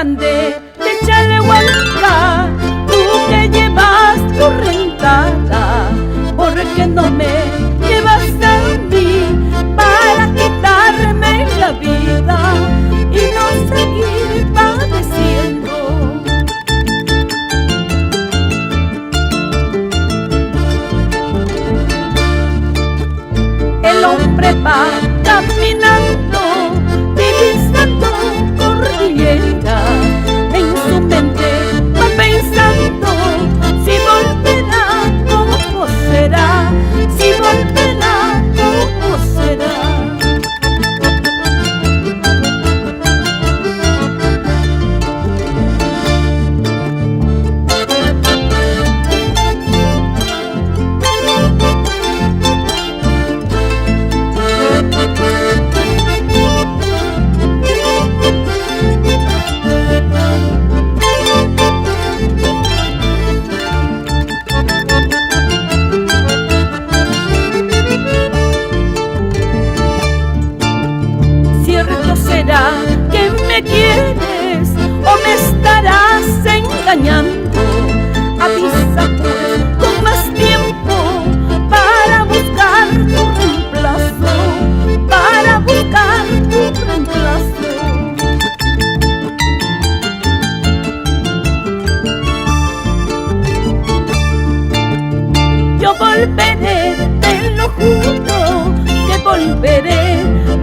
grande de Chalehuanca, tú que llevas tu rentada, ¿por qué no me llevas a mí para quitarme la vida y no seguir padeciendo? El hombre va caminando, divisando cordillera, en su mente va pensando si volverá, cómo será, si volverá, cómo será. ¿Será que me quieres o me estarás engañando? Avisa pues con más tiempo para buscar tu reemplazo, para buscar tu reemplazo. Yo volveré, te lo juro, que volveré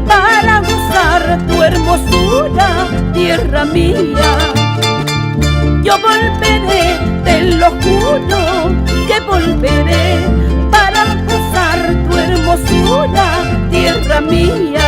para gozar tu hermosura, tierra mía. Yo volveré, te lo juro, que volveré para gozar tu hermosura, tierra mía.